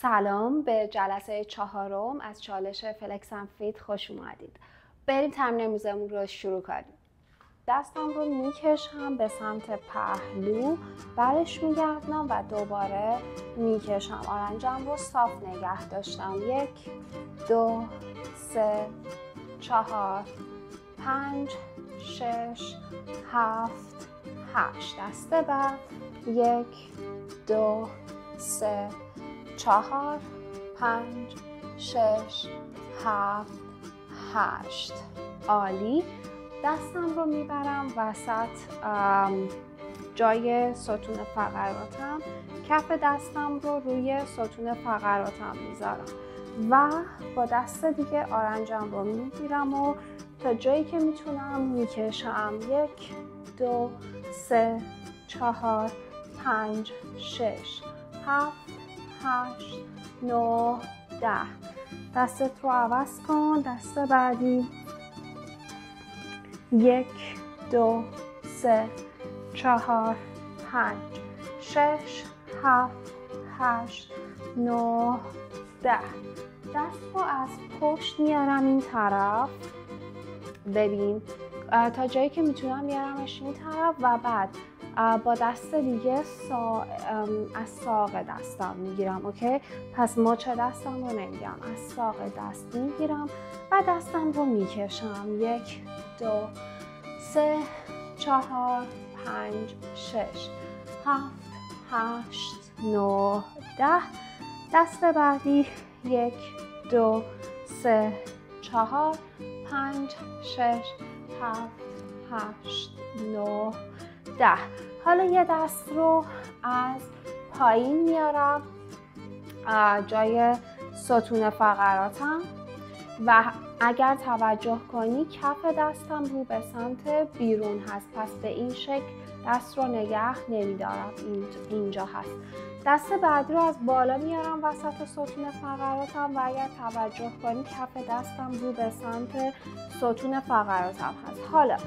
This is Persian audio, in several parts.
سلام، به جلسه 4 از چالش فلکس اند فیت خوش اومدید. بریم تمرین امروزمون رو شروع کنیم. دستم رو میکشم به سمت پهلو، برش میگردم و دوباره میکشم. آرنجم رو صاف نگه داشتم. 1 2 3 4 5 6 7 8. دست بعد 1 2 3 4 5 6 7 8. عالی. دستم رو میبرم وسط جای ستون فقراتم، کف دستم رو روی ستون فقراتم میذارم و با دست دیگه آرنجم رو میگیرم و تا جایی که میتونم میکشم. 1 2 3 4 5 6 7 8 9 10. دستت رو عوض کن. دست بعدی 1 2 3 4 5 6 7 8 9 10. دست رو از پشت میارم این طرف. ببین تا جایی که میتونم میارمش این طرف و بعد با دست دیگه از ساق دستم میگیرم. اوکی؟ پس مچ دستم رو نمیگیرم، از ساق دست میگیرم و دستم رو میکشم. 1 2 3 4 5 6 7 8 9 10. دست بعدی 1 2 3 4 5 6 7 8 9 10. حالا یه دست رو از پایین میارم جای ستون فقراتم و اگر توجه کنی کف دستم رو به سمت بیرون هست، پس به این شکل دست رو نگه نمیدارم، اینجا هست. دست بعدی رو از بالا میارم وسط ستون فقراتم و اگر توجه کنی کف دستم رو به سمت ستون فقراتم هست. حالا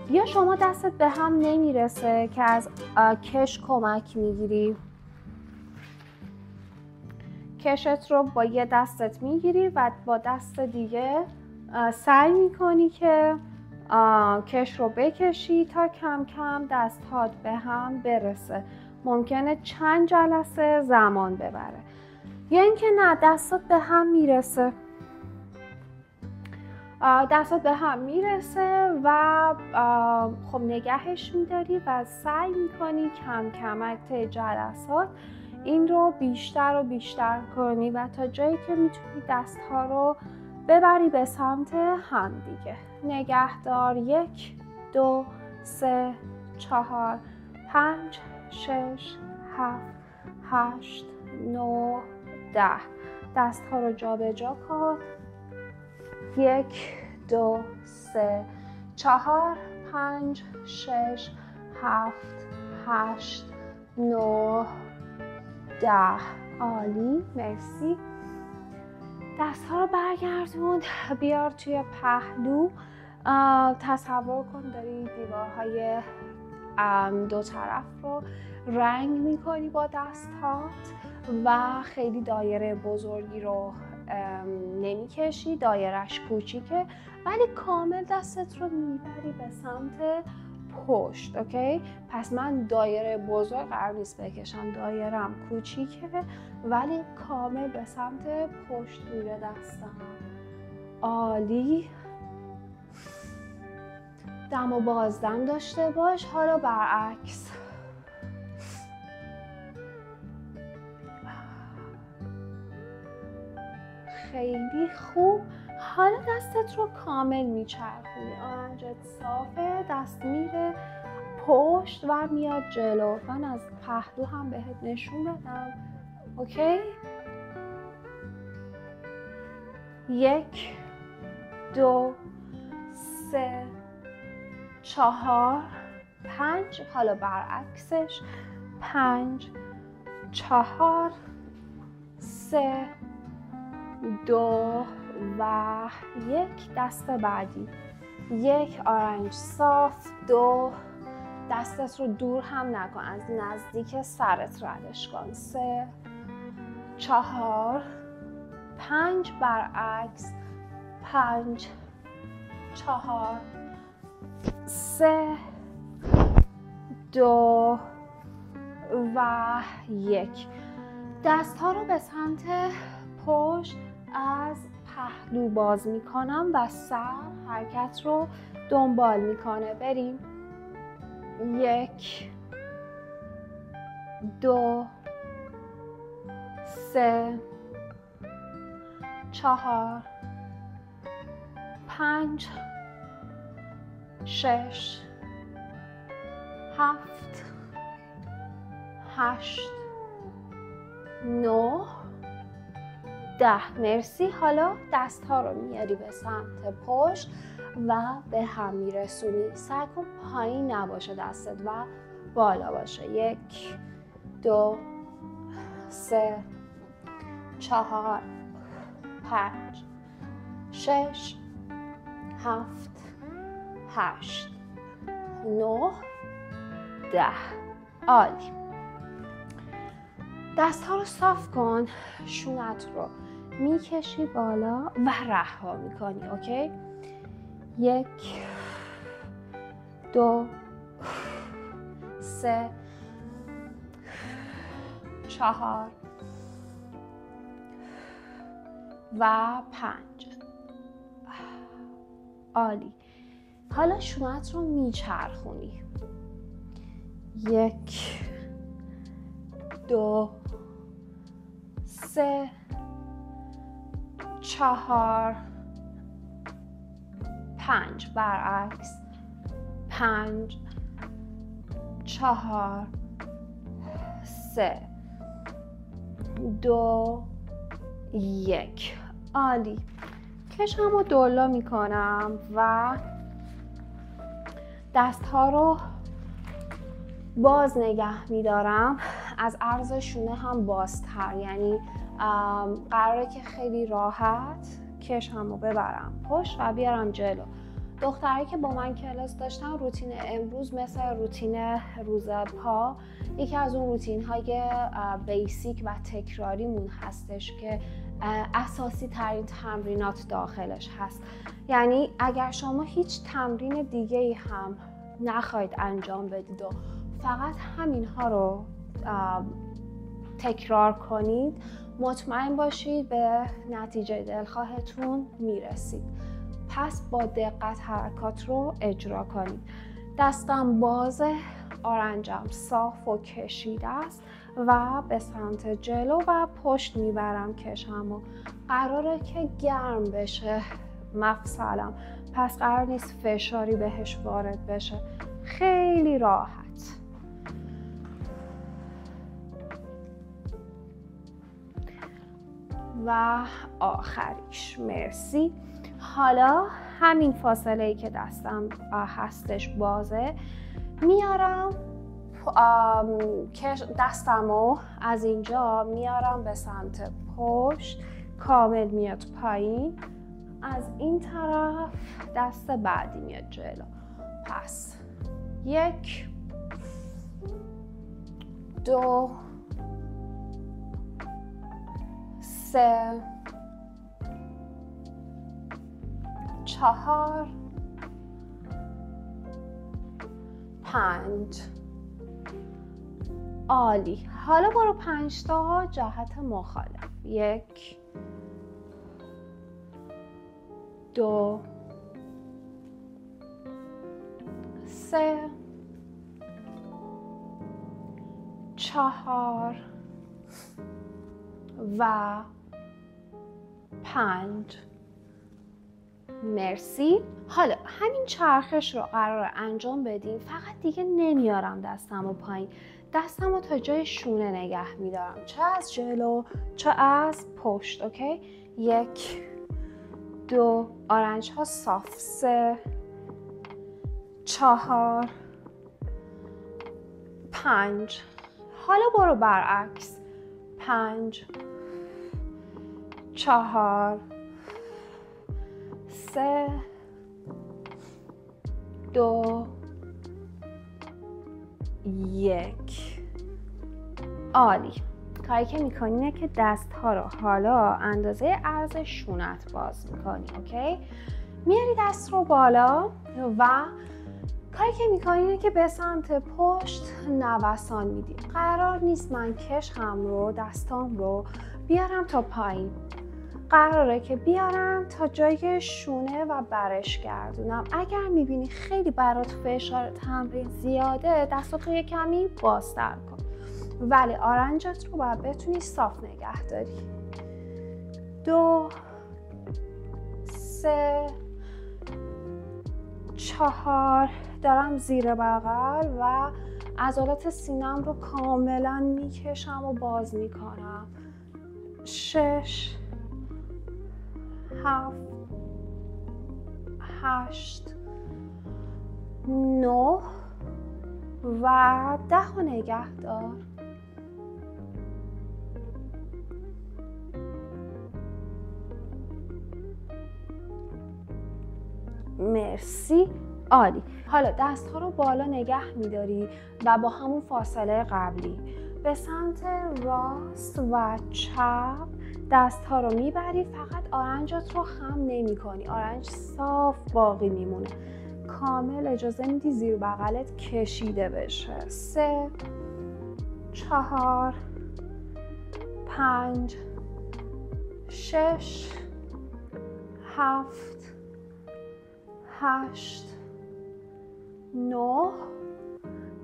یا شما دستت به هم نمیرسه که از کش کمک میگیری، کشت رو با یه دستت میگیری و با دست دیگه سعی میکنی که کش رو بکشی تا کم کم دستات به هم برسه. ممکنه چند جلسه زمان ببره. یا اینکه نه، دستات به هم میرسه، دستات به هم میرسه و خب نگهش میداری و سعی میکنی کم کم طی جلسات این رو بیشتر و بیشتر کنی و تا جایی که میتونی دستها رو ببری به سمت هم دیگه. نگهدار. 1 2 3 4 5 6 7 8 9 10. دستها رو جا به جا کن. 1 2 3 4 5 6 7 8 9 10. عالی، مرسی. دست‌ها رو برگردون، بیار توی پهلو. تصور کن داری دیوارهای دو طرف رو رنگ می‌کنی با دست‌هات و خیلی دایره بزرگی رو نمی‌کشی، دایره‌اش کوچیکه ولی کامل دستت رو میبری به سمت پشت. اوکی؟ پس من دایره بزرگ قرار نیست بکشم، دایرم کوچیکه ولی کامل به سمت پشت روی دستم. عالی. دم و بازدم داشته باش. حالا برعکس. خیلی خوب. حالا دستت رو کامل میچرخونی. آرنجت صافه، دست میره پشت و میاد جلو. من از پهلو هم بهت نشون بدم. اوکی؟ 1 2 3 4 5. حالا برعکسش. 5 4 3 2 و 1. دست بعدی 1. آرنج صاف. 2. دستت رو دور هم نکن، از نزدیک سرت ردش کن. 3 4 5 برعکس 5 4 3 2 و 1. دست ها رو به سمت پشت از پهلو باز می کنم و سر حرکت رو دنبال میکنه. بریم. 1 2 3 4 5 6 7 8 9 10. مرسی. حالا دست ها رو میاری به سمت پشت و به هم میرسونی. سعی کن پایین نباشه دستت و بالا باشه. 1 2 3 4 5 6 7 8 9 10. عالی. دست ها رو صاف کن. شونت رو میکشی بالا و رها میکنی. اوکی؟ 1 2 3 4 و 5. عالی. حالا شونت رو میچرخونی. 1 2 3 4 5 برعکس 5 4 3 2 1. عالی. کشم رو دولا میکنم و دست ها رو باز نگه میدارم، از عرض شونه هم بازتر، یعنی قراره که خیلی راحت کشم رو ببرم پشت و بیارم جلو. دخترایی که با من کلاس داشتن روتین امروز مثل روتین روز پا یکی از اون روتین های بیسیک و تکراریمون هستش که اساسی ترین تمرینات داخلش هست. یعنی اگر شما هیچ تمرین دیگه‌ای هم نخواید انجام بدید و فقط همین ها رو تکرار کنید، مطمئن باشید به نتیجه دلخواهتون میرسید. پس با دقت حرکات رو اجرا کنید. دستم بازه، آرنجم صاف و کشیده است و به سمت جلو و پشت میبرم کشم و قراره که گرم بشه مفصلم، پس قرار نیست فشاری بهش وارد بشه. خیلی راحت. و آخریش. مرسی. حالا همین فاصله‌ای که دستم هستش بازه، میارم دستمو از اینجا میارم به سمت پشت، کامل میاد پایین. از این طرف دست بعدی میاد جلو. پس 1 2 3 4 5. عالی. حالا برو 5 تا جهت مخالف. 1 2 3 4 و 5. مرسی. حالا همین چرخش رو قرار انجام بدیم، فقط دیگه نمیارم دستم رو پایین، دستم رو تا جای شونه نگه میدارم، چه از جلو چه از پشت. اوکی؟ 1 2 آرنج ها صاف، 3 4 5. حالا برو برعکس، 5 4 3 2 1. عالی. کاری که میکنی اینه که دست ها رو حالا اندازه عرض شونت باز میکنی. اوکی؟ میاری دست رو بالا و کاری که میکنی اینه که به سمت پشت نوسان میدی. قرار نیست من کشم رو، دستام رو بیارم تا پایین. قراره که بیارم تا جای شونه و برش گردونم. اگر میبینی خیلی برات فشار تمرین زیاده، دستاتو یه کمی بازتر کن. ولی آرنجت رو باید بتونی صاف نگه داری. 2 3 4 دارم زیر بغل و عضلات سینم رو کاملا میکشم و باز میکنم. 6 7 8 9 و 10 رو نگه دار. مرسی، عالی. حالا دست ها رو بالا نگه میداری و با همون فاصله قبلی به سمت راست و چپ دست ها رو میبری. فقط آرنجت رو خم نمی کنی، آرنج صاف باقی میمونه. کامل اجازه میدی زیر بغلت کشیده بشه. 3 4 5 6 7 8 9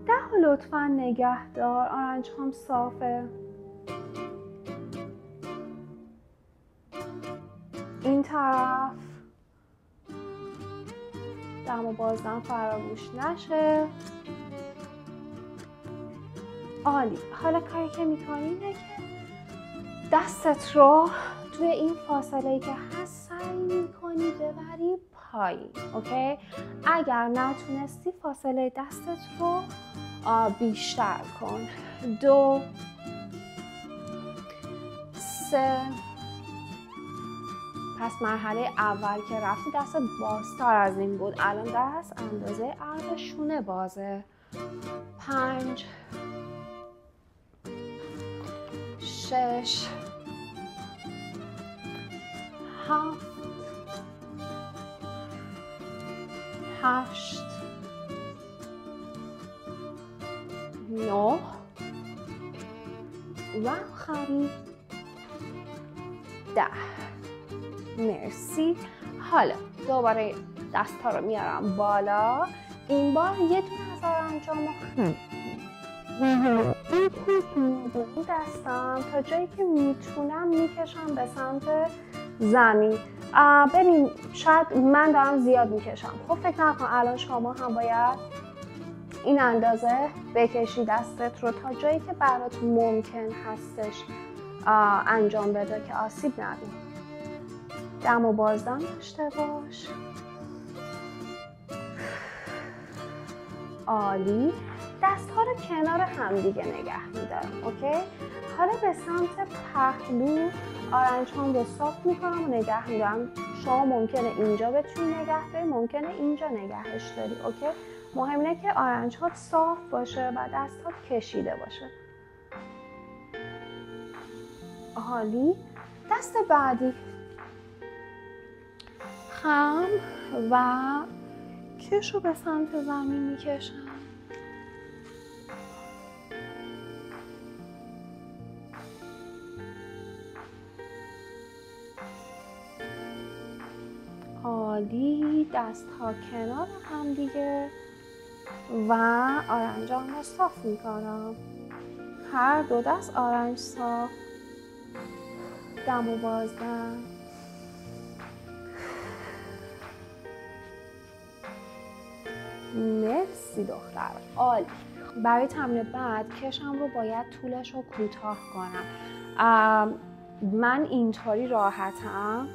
10 لطفا نگه دار. آرنج هم صافه. این طرف دم و بازدم فراموش نشه. عالی. حالا کاری که میکنی اینه که دستت رو توی این فاصله‌ای که هست سعی میکنی ببری پایین. اوکی؟ اگر نتونستی فاصله دستت رو بیشتر کن. 2 3 پس مرحله اول که رفتی دستت بازتر از این بود، الان دست اندازه عرض شونه بازه. 5 6 7 8 9 و آخری 10. مرسی. حالا دوباره دست ها رو میارم بالا. این بار یه دونه از آرنجام این دستم تا جایی که میتونم میکشم به سمت زمین. ببین شاید من دارم زیاد میکشم. خب فکر نکن الان شما هم باید این اندازه بکشی دستت رو تا جایی که برات ممکن هستش انجام بده که آسیب نبینی. دم و بازدم داشته باش. عالی. دست ها رو کنار هم دیگه نگه میدارم. اوکی؟ حالا به سمت پهلو آرنج هم رو صاف میکنم و نگه میدارم. شما ممکنه اینجا بتونی نگه داری، ممکنه اینجا نگهش داری. اوکی؟ مهم اینه که آرنج ها صاف باشه و دست ها کشیده باشه. عالی. دست بعدی خم و کش رو به سمت زمین میکشم. عالی. دست ها کنار هم دیگه و آرنجام رو صاف میکنم. هر دو دست آرنج صاف. دم و بازدم. مرسی دختر. عالی. برای تمرین بعد کشم رو باید طولش رو کوتاه کنم. من اینطوری راحتم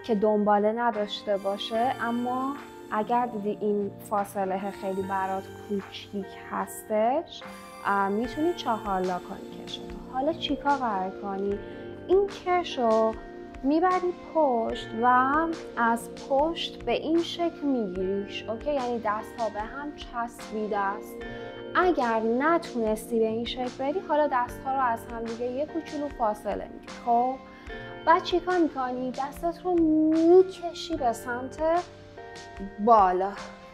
که دنباله نداشته باشه، اما اگر دیدی این فاصله خیلی برات کوچیک هستش میتونی 4 لا کنی کشتو. حالا چیکار قرار کنی؟ این کش رو میبری پشت و از پشت به این شکل میگیریش. اوکی؟ یعنی دست ها به هم چسبیده است. اگر نتونستی به این شکل بری، حالا دست‌ها رو از هم دیگه یه کوچولو فاصله میدی. خب بعد چیکار میکنی؟ دستت رو میکشی به سمت بالا.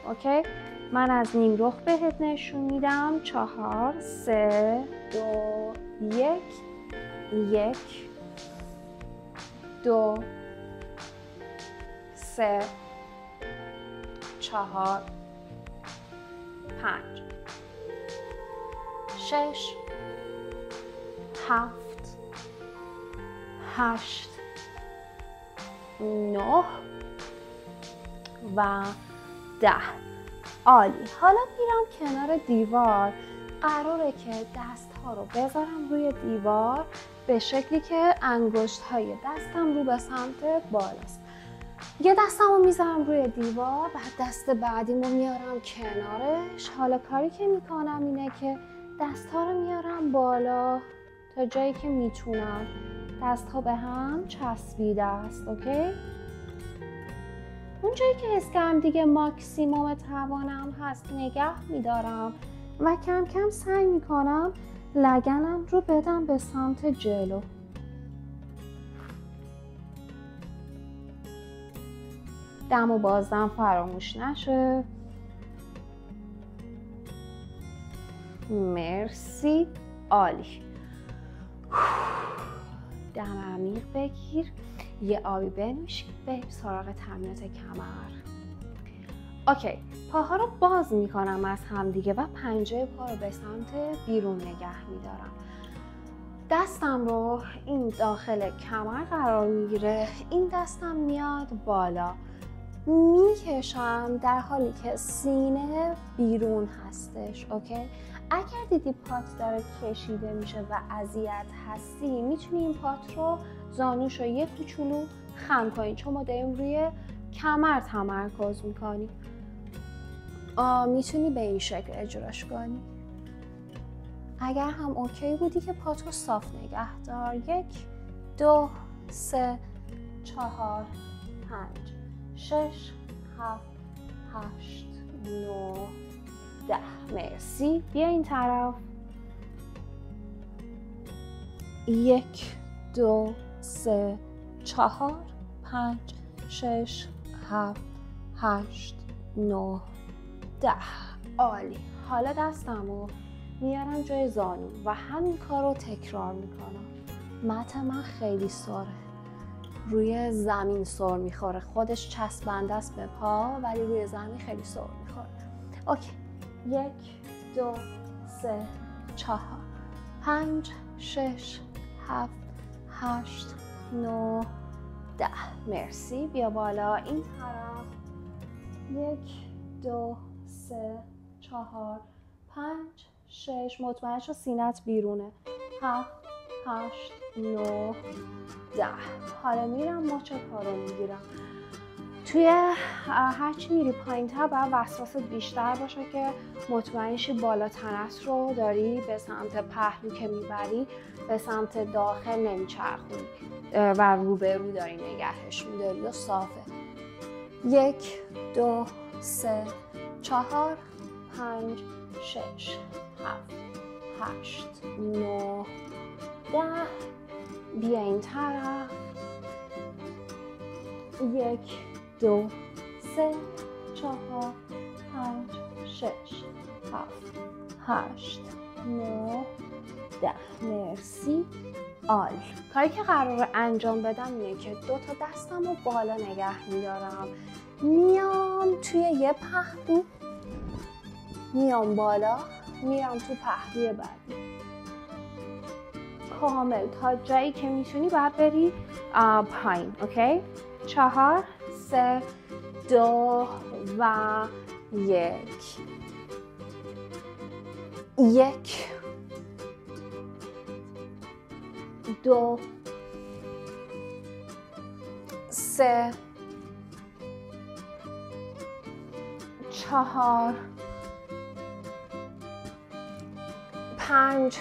اوکی؟ من از نیم رخ بهت نشون میدم. 4 3 2 1 1 2 3 4 5 6 7 8 9 و 10. عالی. حالا میرم کنار دیوار. قراره که دست‌ها رو بذارم روی دیوار به شکلی که انگشت‌های دستم رو به سمت بالاست. یه دستم رو میذارم روی دیوار، بعد دست بعدیم رو میارم کنارش. حالا کاری که میکنم اینه که دست‌ها رو میارم بالا تا جایی که میتونم. دست‌ها به هم چسبیده است. اوکی؟ اون جایی که حس کردم دیگه ماکسیموم توانم هست نگه میدارم و کم کم سعی میکنم لگنم رو بدم به سمت جلو. دم و بازدم فراموش نشه. مرسی. عالی. دم عمیق بگیر. یه آبی بنوش. بریم سراغ تمرینات کمر. اوکی. پاها رو باز میکنم از هم دیگه و پنجه پا رو به سمت بیرون نگه میدارم. دستم رو این داخل کمر قرار میگیره. این دستم میاد بالا. میکشم در حالی که سینه بیرون هستش. اوکی؟ اگر دیدی پات داره کشیده میشه و اذیت هستی، میتونی این پات رو زانوش رو یه کوچولو خم کنی، چون ما داریم روی کمر تمرکز میکنی. میتونی به این شکل اجراش کنی. اگر هم اوکی بودی که پات رو صاف نگه دار. 1 2 3 4 5 6 7 8 9 10. مرسی. بیا این طرف. 1 2 3 4 5 6 7 8 9 10. عالی. حالا دستمو میارم جای زانو و همین کار رو تکرار میکنم. متن من خیلی سره، روی زمین سر میخوره. خودش چسبنده است به پا ولی روی زمین خیلی سر میخوره. اوکی. 1 2 3 4 5 6 7 8 9 10. مرسی. بیا بالا این طرف. 1 2 3 4 5 6. مطمئن شو سینت بیرونه. 7 8 9 10. حالا میرم ماچ پا رو میگیرم. توی هرچی میری پایین تر باید وسواست بیشتر باشه که مطمئن شی بالا تنت رو داری به سمت پهلو که میبری به سمت داخل نمیچرخونی و روبرو داری نگهش میداری و صافه. 1 2 3 4 5 6 7 8 9 10. بیا این طرف. 1 2 3 4 5 6 7 8 9 10. مرسی. عالی. کاری که قراره انجام بدم اینه که 2 تا دستم رو بالا نگه میدارم. میام توی یه پهلو، میام بالا، میام تو پهلوی بعدی. کامل تا جایی که میتونی باید بری پایین. اوکی؟ 4 3 2 و 1 1 2 3 4 5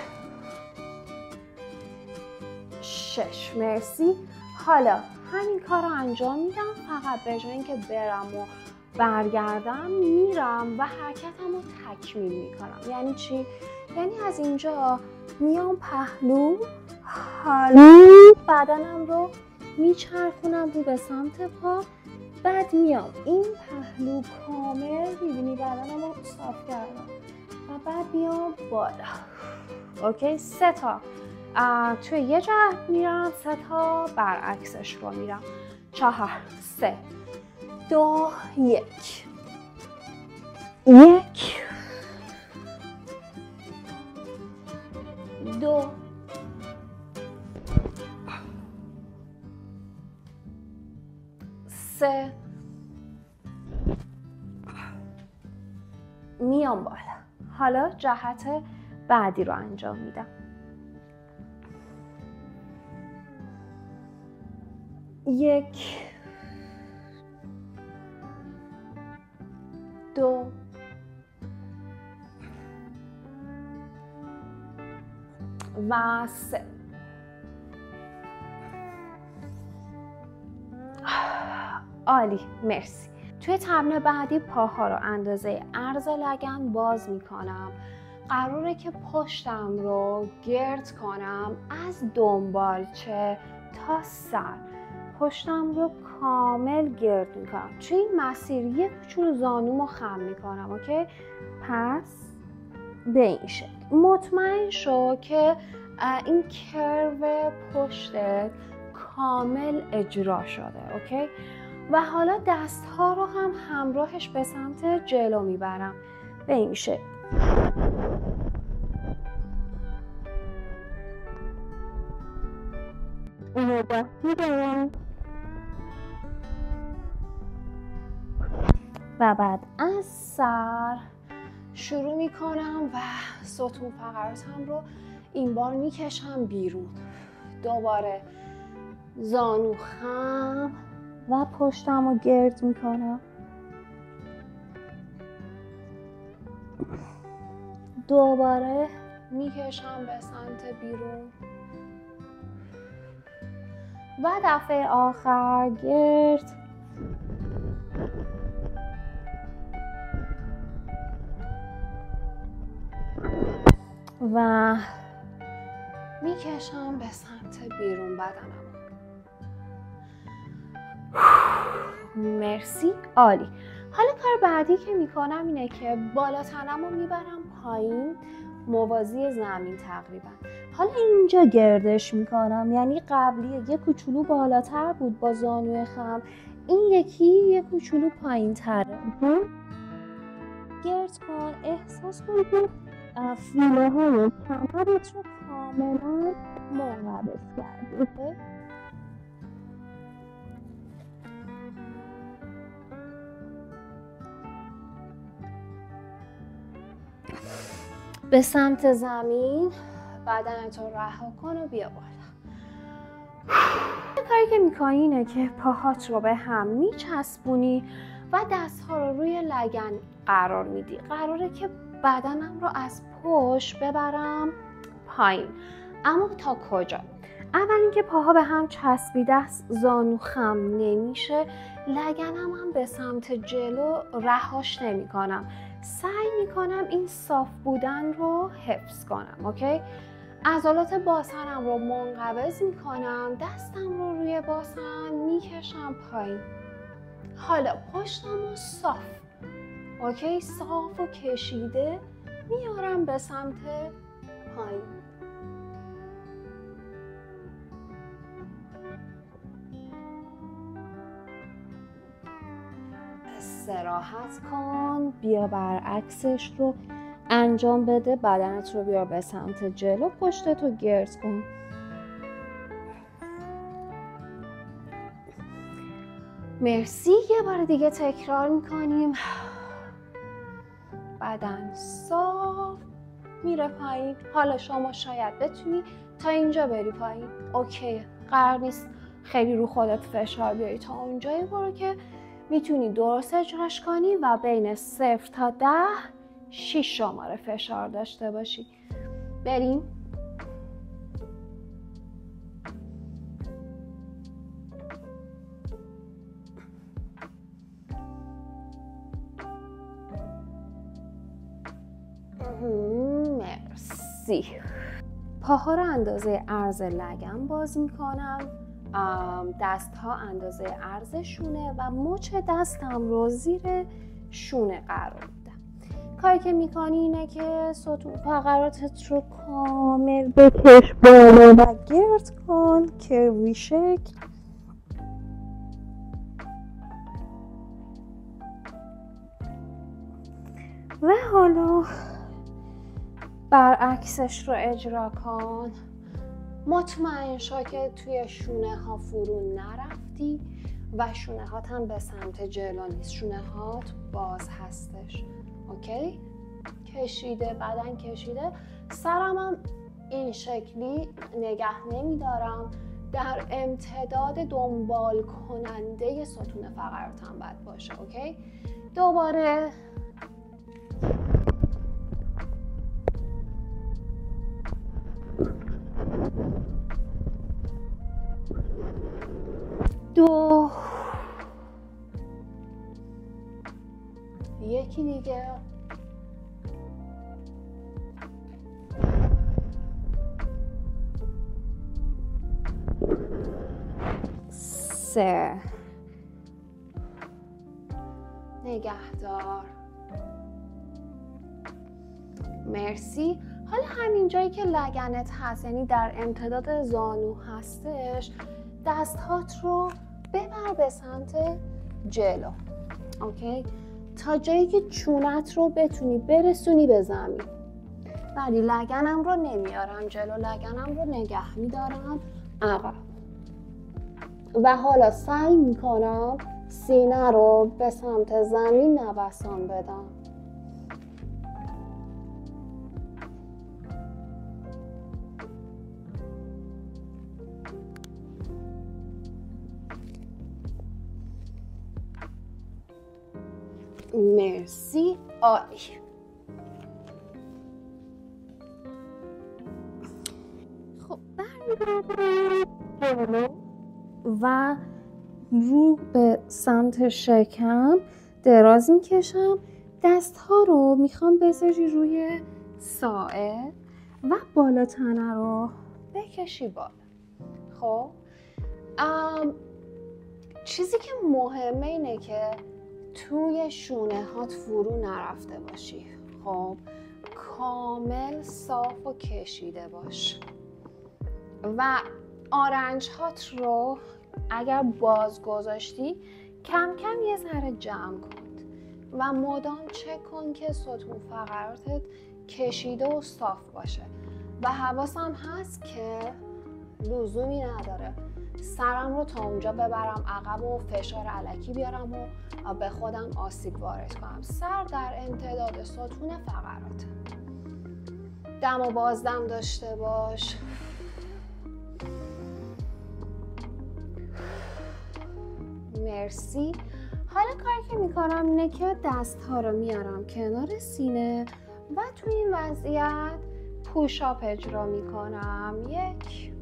6. مرسی. حالا همین کار رو انجام میدم، فقط به جای اینکه برم و برگردم میرم و حرکتم رو تکمیل میکنم. یعنی چی؟ یعنی از اینجا میام پهلو، حالا بدنم رو میچرخونم رو به سمت پا، بعد میام این پهلو کامل، میبینی بدنم رو صاف کردم و بعد میام بالا. اوکی، 3 تا توی یه جهت میرم، 3 تا برعکسش رو میرم. 4 3 2 1 1 2 3 میام بالا. حالا جهت بعدی رو انجام میدم. 1 2 و 3. عالی، مرسی. توی تمرین بعدی پاها رو اندازه عرض لگن باز میکنم. قراره که پشتم رو گرد کنم از دنبالچه تا سر. پشتم رو کامل گرد میکنم. توی این مسیر یه کوچولو زانومو خم میکنم. اوکی؟ پس به این شکل مطمئن شو که این کرو پشتت کامل اجرا شده. اوکی؟ و حالا دست ها رو هم همراهش به سمت جلو میبرم به این شکل. اینو بستی دارم و بعد از سر شروع میکنم و ستون فقراتم رو این بار میکشم بیرون. دوباره زانو خم و پشتم رو گرد میکنم. دوباره میکشم به سمت بیرون و دفعه آخر گرد و میکشم به سمت بیرون بدنم. مرسی، عالی. حالا کار بعدی که میکنم اینه که بالا تنم رو میبرم پایین موازی زمین تقریبا. حالا اینجا گردش میکنم، یعنی قبلی یه کوچولو بالاتر بود با زانوی خم، این یکی یه کوچولو پایین تره. گرد کن، احساس کن که فیله های کمرت رو کاملا منقبض کردی. به سمت زمین بدنت رو رها کن و بیا بالا. کاری که میکنی اینه که پاهات رو به هم میچسبونی و دستها رو روی لگن قرار میدی. قراره که بدنم رو از پشت ببرم پایین. اما تا کجا؟ اول اینکه پاها به هم چسبیده است، زانو خم نمیشه، لگنم هم به سمت جلو رهاش نمی کنم. سعی میکنم این صاف بودن رو حفظ کنم. اوکی؟ عضلات باسنم رو منقبض میکنم، دستم رو روی باسن میکشم پایین. حالا پشتم رو صاف، اوکی، صاف و کشیده میارم به سمت پایین. استراحت کن، بیا برعکسش رو انجام بده. بدنت رو بیار به سمت جلو، پشتتو گرد کن. مرسی. یه بار دیگه تکرار میکنیم. بدن صاف میره پایین. حالا شما شاید بتونی تا اینجا بری پایین. اوکی، قرار نیست خیلی رو خودت فشار بیاری. تا اونجایی برو که میتونی درست اجراش کنی و بین 0 تا 10 6 شماره فشار داشته باشی. بریم. مرسی. پاها رو اندازه عرض لگن باز میکنم، دست ها اندازه عرض شونه و مچ دستم رو زیر شونه قرار میدم. کاری که میکنی اینه که ستون فقراتت رو کامل بکش بالا و گرد کن کروی شکل. و حالا برعکسش رو اجرا کن. مطمئن شو که توی شونه ها فرو نرفتی و شونه هات هم به سمت جلو نیست، شونه هات باز هستش. اوکی؟ کشیده، بدن کشیده، سرم هم این شکلی نگه نمیدارم، در امتداد دنبال کننده ستون فقراتم باید باشه. اوکی؟ دوباره دو، یکی دیگه، سه، نگهدار. مرسی. حالا همین جایی که لگنت هست، یعنی در امتداد زانو هستش، دستهات رو ببر به سمت جلو. اوکی؟ تا جایی که چونت رو بتونی برسونی به زمین. ولی لگنم رو نمیارم جلو، لگنم رو نگه میدارم عقب. و حالا سعی میکنم سینه رو به سمت زمین نوسان بدم. مرسی. عالی. خب برمیگردم و رو به سمت شکم دراز میکشم. دست ها رو میخوام بذاری روی ساعد و بالا تنه رو بکشی بالا. خب چیزی که مهمه اینه که توی شونه هات فرو نرفته باشی. خب کامل صاف و کشیده باش و آرنج هات رو اگر باز گذاشتی کم کم یه ذره جمع کن و مدام چک کن که ستون فقراتت کشیده و صاف باشه. و حواسم هست که لزومی نداره سرم رو تا اونجا ببرم عقب و فشار الکی بیارم و به خودم آسیب وارد کنم. سر در امتداد ستون فقرات. دم و بازدم داشته باش. مرسی. حالا کاری که میکنم اینه که دست ها رو میارم کنار سینه و تو این وضعیت پوشاپ اجرا میکنم. 1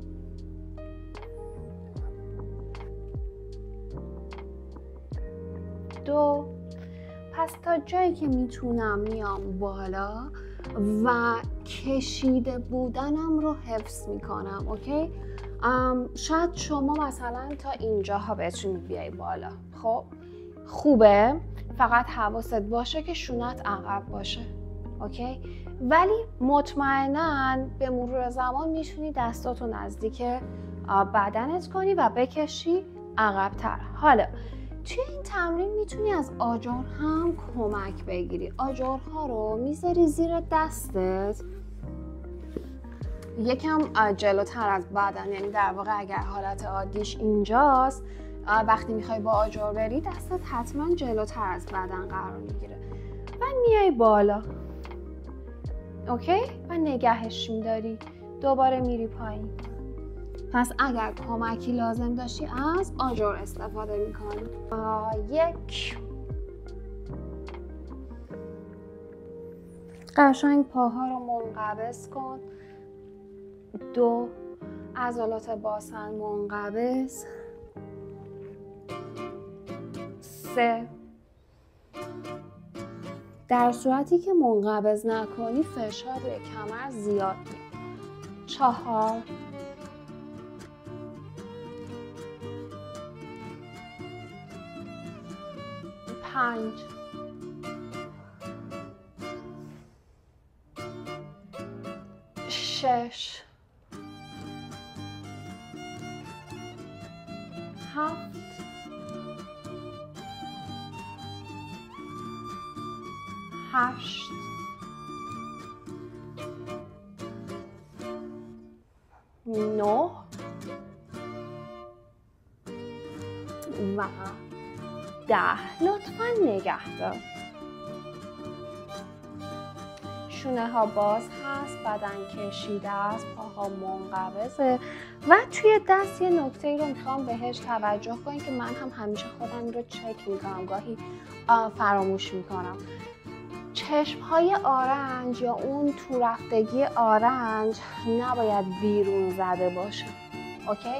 2. پس تا جایی که میتونم میام بالا و کشیده بودنم رو حفظ میکنم. اوکی؟ شاید شما مثلا تا اینجاها بتونید بیای بالا. خب خوبه، فقط حواست باشه که شونت عقب باشه. اوکی؟ ولی مطمئناً به مرور زمان میتونی دستاتو نزدیک بدنت کنی و بکشی عقب‌تر. حالا توی این تمرین میتونی از آجر هم کمک بگیری. آجرها رو میذاری زیر دستت یکم جلوتر از بدن، یعنی در واقع اگر حالت عادیش اینجاست، وقتی میخوای با آجر بری دستت حتما جلوتر از بدن قرار میگیره و میای بالا. اوکی؟ و نگهش میداری، دوباره میری پایین. پس اگر کمکی لازم داشتی از آجر استفاده میکنی. 1. قشنگ پاها رو منقبض کن. 2. عضلات باسن منقبض. 3. در صورتی که منقبض نکنی فشار روی کمر زیاد میاد. 4 5 6 7 8 9 و 10. لطفاً نگه دار. شونه ها باز هست، بدن کشیده است، پاها منقبضه و توی دست یه نکته رو میخوام بهش توجه کنید که من هم همیشه خودم رو چک میکنم، گاهی فراموش میکنم. چشم های آرنج یا اون تو رفتگی آرنج نباید بیرون زده باشه. اوکی؟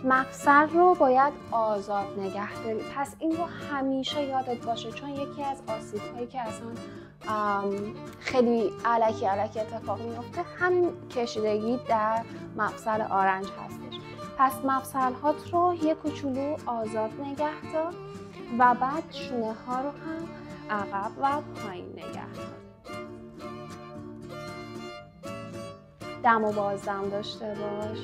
مفصل رو باید آزاد نگه داری. پس این رو همیشه یادت باشه، چون یکی از آسیب هایی که اصلا خیلی الکی اتفاق میفته همین کشیدگی در مفصل آرنج هستش. پس مفصل هات رو یه کوچولو آزاد نگه دار و بعد شونه ها رو هم عقب و پایین نگه دار. دم و بازدم داشته باش.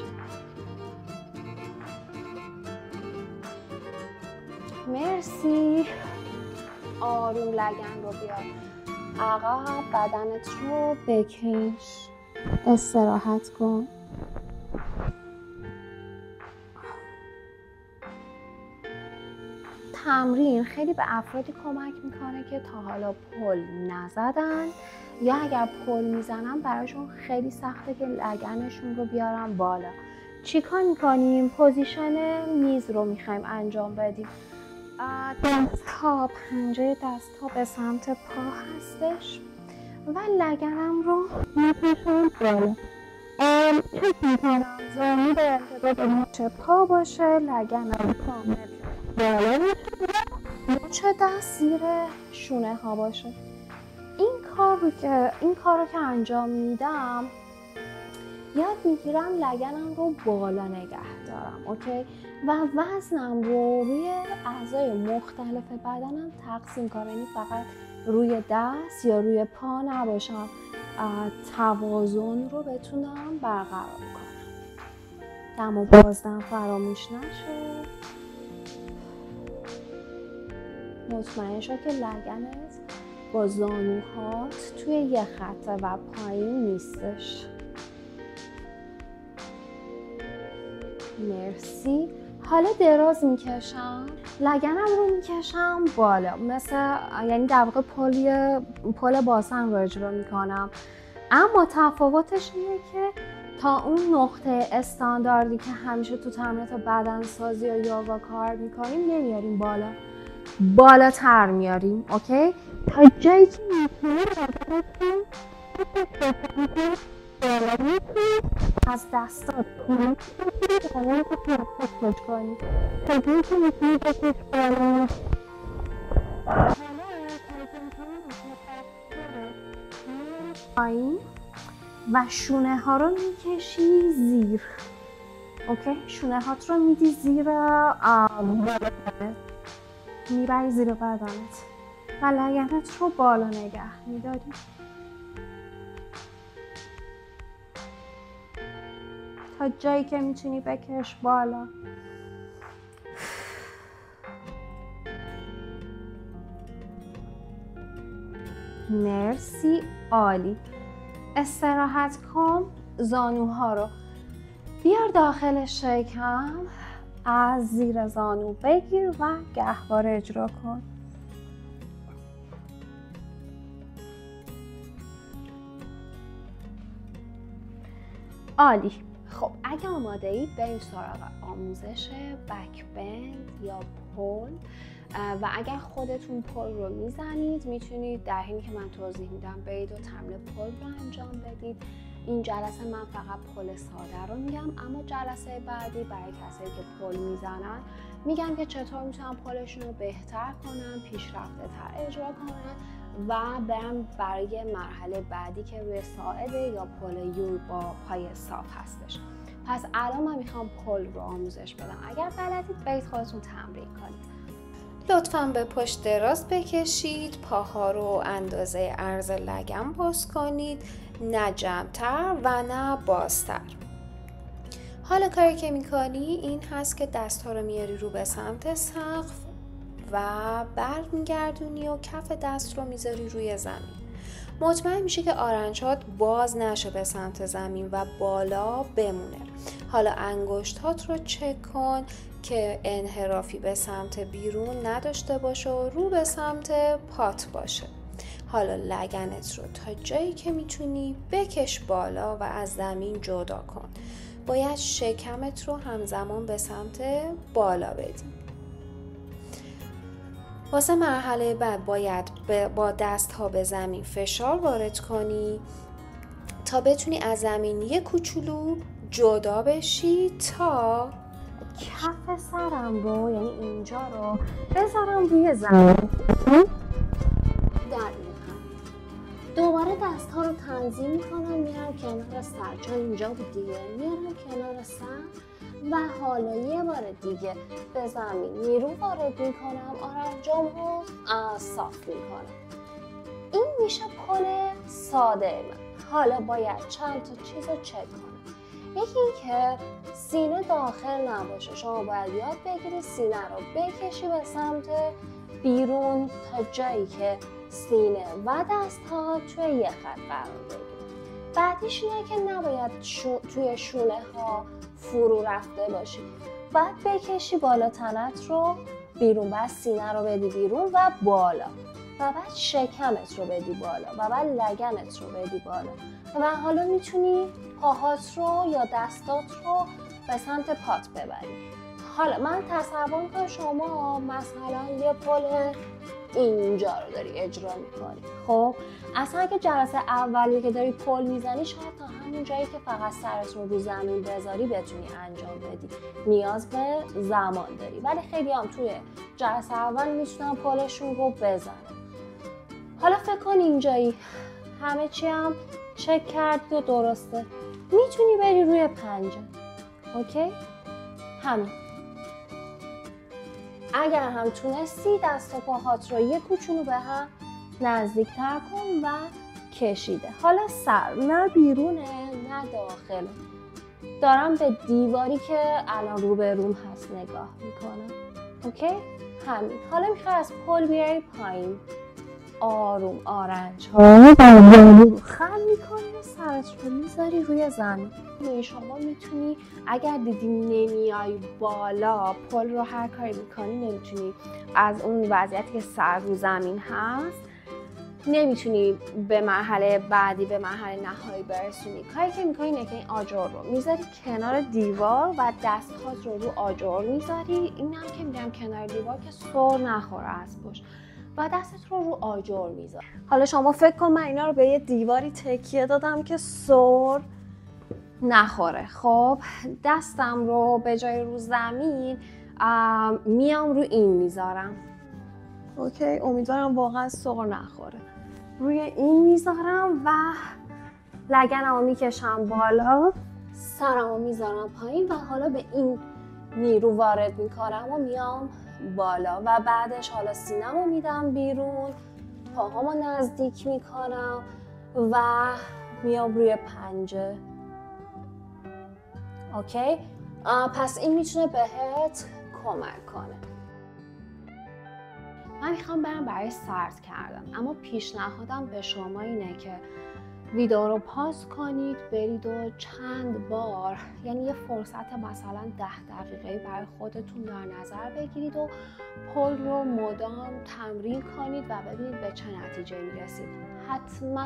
مرسی. آروم لگن رو بیار عقب، بدنت رو بکش، استراحت کن. تمرین خیلی به افرادی کمک میکنه که تا حالا پل نزدن یا اگر پل میزنن براشون خیلی سخته که لگنشون رو بیارن بالا. چیکار میکنیم؟ پوزیشن میز رو میخوایم انجام بدیم. پنجه دست ها به سمت پا هستش و لگنم رو میکشم بالا. چک میکنم زانو به ارتباط مچ پا باشه، لگنم کامل بالا باشه، مچ دست زیر شونه ها باشه. این کار رو که انجام میدم یاد میگیرم لگنم رو بالا نگه دارم. اوکی؟ و وزنم رو روی اعضای مختلف بدنم تقسیم کنم، یعنی فقط روی دست یا روی پا نباشم، توازن رو بتونم برقرار کنم. دم و بازدم فراموش نشه. مطمئن شو که لگنت با زانوهات توی یه خطه و پایین نیستش. مرسی. حالا دراز میکشم، لگنم رو میکشم بالا، یعنی در واقع پل باسن رو اجرا میکنم. اما تفاوتش اینه که تا اون نقطه استانداردی که همیشه تو تمرینات بدنسازی یا یوگا کار میکنیم نمیاریم بالا، بالاتر میاریم. اوکی؟ تا جایی که میتونیم از دستات کنید بالا رو پرفکت کنید تا جایی که میتونید بکش بالا. پایین و شونه ها رو میکشی زیر. اوکی؟ شونه هات رو میدی زیر بدنت، میبری زیر بدنت و لگنت رو بالا نگه میداری. تا جایی که میتونی بکش بالا. مرسی. عالی. استراحت کن. زانوها رو بیار داخل شکم، از زیر زانو بگیر و گهواره اجرا کن. عالی. خب اگه آماده اید بریم سراغ آموزش بک بند یا پل. و اگر خودتون پل رو میزنید میتونید در حینی که من توضیح میدم برید و تمرین پل رو انجام بدید. این جلسه من فقط پل ساده رو میگم، اما جلسه بعدی برای کسایی که پل میزنن میگم که چطور میتونن پلشون رو بهتر کنن، پیشرفته تر اجرا کنن و برم برای مرحله بعدی که روی ساعده یا پل یور با پای صاف هستش. پس الان من میخوام پل رو آموزش بدم. اگر بلدید برید خودتون تمرین کنید. لطفاً به پشت دراز بکشید، پاها رو اندازه عرض لگن باز کنید، نه جمع‌تر و نه بازتر. حالا کاری که میکنی این هست که دست‌ها رو میاری رو به سمت سقف و برمیگردونی و کف دست رو میذاری روی زمین. مطمئن میشه که آرنج‌هات باز نشه به سمت زمین و بالا بمونه. حالا انگشتات رو چک کن که انحرافی به سمت بیرون نداشته باشه و رو به سمت پات باشه. حالا لگنت رو تا جایی که میتونی بکش بالا و از زمین جدا کن. باید شکمت رو همزمان به سمت بالا بدی. واسه مرحله بعد باید با دست ها به زمین فشار وارد کنی تا بتونی از زمین یه کوچولو جدا بشی تا کف سرم رو یعنی اینجا رو بذارم روی زمین. دوباره دست ها رو تنظیم میکنم، میارم کنار سر، چون اینجا بود دیگه، میارم کنار سر و حالا یه بار دیگه به زمین نیرو وارد میکنم، آرنجام رو صاف میکنم. این میشه پل ساده من. حالا باید چند تا چیز رو چک کنم. یکی این که سینه داخل نباشه. شما باید یاد بگیری سینه رو بکشی به سمت بیرون تا جایی که سینه و دست ها توی یه خط قرار بگیره. بعدیش اینه که نباید توی شونه ها فرو رفته باشی. باید بکشی بالا تنت رو بیرون، بعد سینه رو بدی بیرون و بالا، و بعد شکمت رو بدی بالا و بعد لگنت رو بدی بالا و حالا میتونی پاهات رو یا دستات رو به سمت پات ببری. حالا من تصور کنم شما مثلا یه پل اینجا رو داری اجرا میکنی. خب اصلا اگه جلسه اولیه که داری پل میزنی شاید تا همون جایی که فقط سرت رو زمین بذاری بتونی انجام بدی، نیاز به زمان داری. ولی خیلی هم توی جلسه اول میتونن پلشون رو بزنن. حالا فکر کن اینجایی همه چی هم چک کردی و درسته، میتونی بری روی پنجه. اوکی؟ همین. اگر هم تونستی دست و پاهات رو یه کوچولو به هم نزدیکتر کن و کشیده. حالا سر نه بیرونه نه داخله. دارم به دیواری که الان روبروم هست نگاه میکنم. اوکی؟ همین. حالا میخوای از پل بیاری پایین. آروم آرنج ها رو خم میکنی و سرت رو میذاری روی زمین. شما میتونی اگر دیدی نمیای بالا پل رو هر کاری میکنی نمیتونی از اون وضعیتی که سر رو زمین هست نمیتونی به مرحله بعدی به مرحله نهایی برسونی. کاری که میکنی اینه که این آجر رو میذاری کنار دیوار و دست‌هات رو آجر میذاری. اینم که میگم کنار دیوار که سر نخوره از پشت و دستت رو آجر میذار. حالا شما فکر کن من اینا رو به یه دیواری تکیه دادم که سر نخوره. خب دستم رو به جای رو زمین میام رو این میذارم. اوکی، امیدوارم واقعا سر نخوره. روی این میذارم و لگنم رو میکشم بالا، سرم رو میذارم پایین و حالا به این نیرو وارد میکنم و میام بالا و بعدش حالا سینه‌مو میدم بیرون، پاهامو نزدیک میکنم و میام روی پنجه. اوکی؟ پس این میتونه بهت کمک کنه. من میخوام برم برای سرد کردن، اما پیشنهادم به شما اینه که ویدیو رو پاز کنید، برید و چند بار یعنی یه فرصت مثلا 10 دقیقه برای خودتون در نظر بگیرید و پل رو مدام تمرین کنید و ببینید به چه نتیجه میرسید. حتما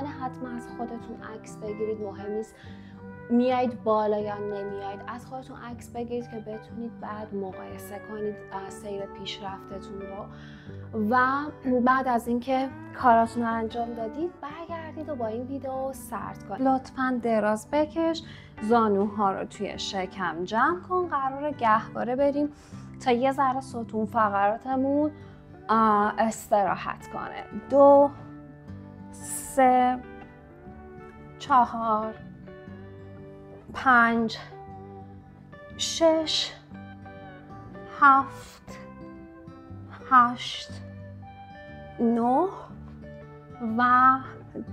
از خودتون عکس بگیرید. مهم نیست میایید بالا یا نمیایید، از خودتون عکس بگیرید که بتونید بعد مقایسه کنید سیر پیشرفتتون رو و بعد از اینکه کاراتون رو انجام دادید برگردید و با این ویدیو سرد کنید. لطفاً دراز بکش، زانوها رو توی شکم جمع کن. قراره گهواره بریم تا یه ذره ستون فقراتمون استراحت کنه. 2 3 4 5 6 7 8 9 و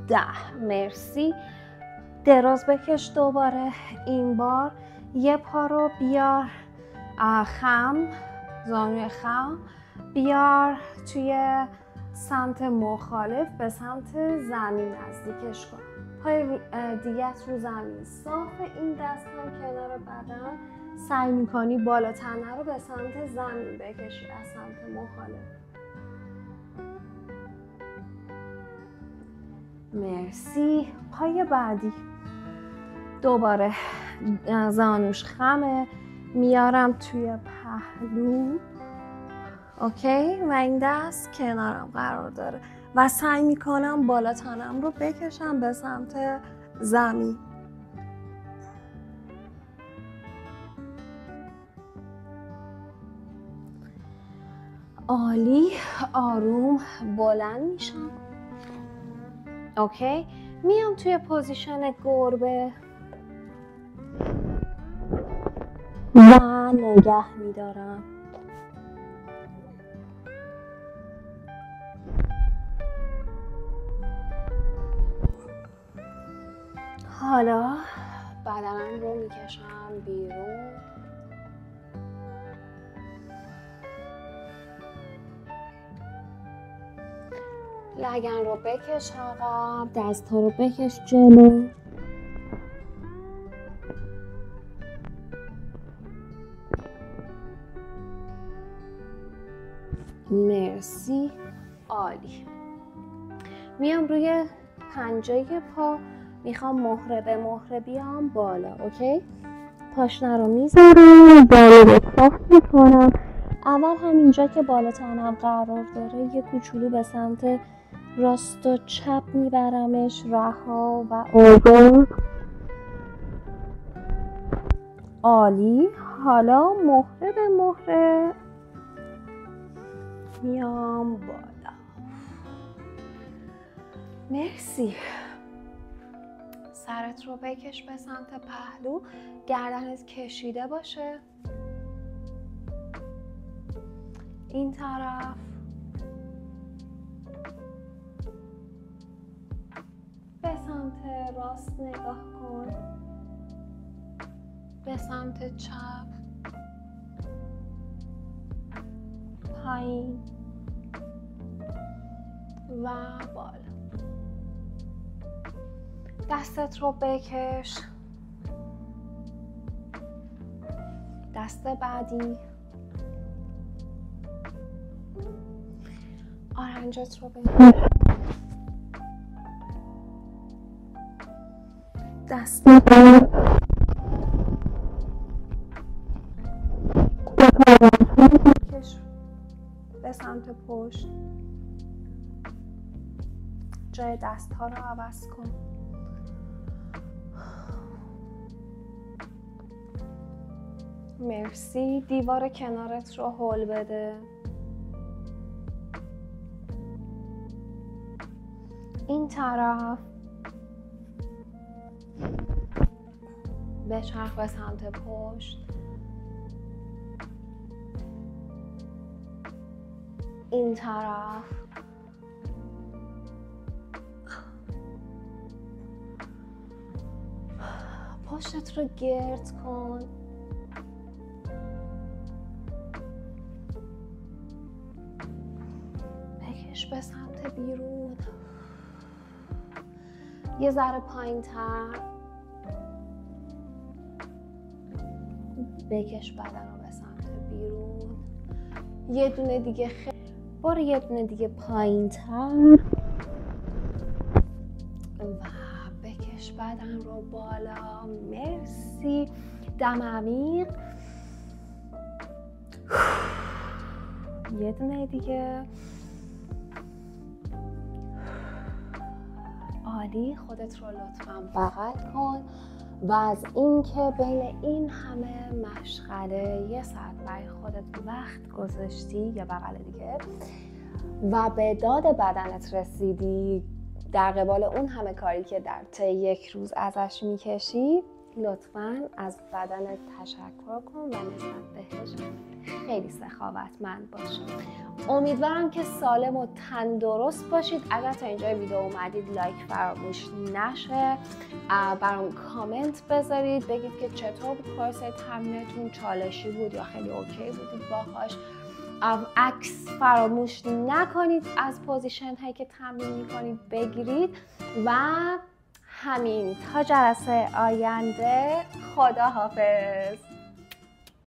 10. مرسی. دراز بکش دوباره. این بار یه پا رو بیار خم، زانوی خم، بیار توی سمت مخالف به سمت زمین نزدیکش کن. پای دیگت رو زمین. صاف این دست هم کنار بدن. سعی میکنی بالا تنه رو به سمت زمین بکشی از سمت مخالف. مرسی. پای بعدی دوباره زانوش خمه، میارم توی پهلو. اوکی؟ و این دست کنارم قرار داره و سعی میکنم بالا تنم رو بکشم به سمت زمین. عالی. آروم بلند میشم. اوکی؟ میام توی پوزیشن گربه و نگه میدارم. حالا بدنم رو میکشم بیرون. لگن رو بکش عقب، دست ها رو بکش جلو. مرسی. عالی. میام روی پنجه پا، میخوام مهره به مهره بیام بالا. اوکی؟ پاشنه رو میذارم، بالا رو صاف میکنم. اول همینجا که بالا تنم قرار داره یه کوچولو به سمت راست و چپ میبرمش، رها و آروم. عالی. حالا مهره به مهره میام بالا. مرسی. سرت رو بکش به سمت پهلو، گردنت کشیده باشه. این طرف. به سمت راست نگاه کن، به سمت چپ، پایین و بالا. دستت رو بکش. دست بعدی. آرنجت رو بکش. دست بعدی. بکش به سمت پشت. جای دست ها رو عوض کن. مرسی. دیوار کنارت رو هل بده. این طرف. بچرخ به سمت پشت. این طرف. پشتت رو گرد کن. بکش به سمت بیرون. یه ذره پایین تر. بکش بدن رو به سمت بیرون. یه دونه دیگه برو یه دونه دیگه پایین تر و بکش بدن رو بالا. مرسی. دم عمیق. یه دونه دیگه. عالی. خودت رو لطفاً بغل کن و از این که بین این همه مشغله 1 ساعت برای خودت وقت گذاشتی، یا بغل دیگه، و به داد بدنت رسیدی، در قبال اون همه کاری که در طی یک روز ازش میکشی لطفاً از بدنت تشکر کن و نسبت بهش خیلی سخاوتمند باش. امیدوارم که سالم و تندرست باشید. اگر تا اینجای ویدیو اومدید لایک فراموش نشه، برام کامنت بذارید بگید که چطور بود کورس تمرینتون، چالشی بود یا خیلی اوکی بودید باهاش. عکس فراموش نکنید از پوزیشن هایی که تمرین میکنید بگیرید و همین تا جلسه آینده، خدا حافظ.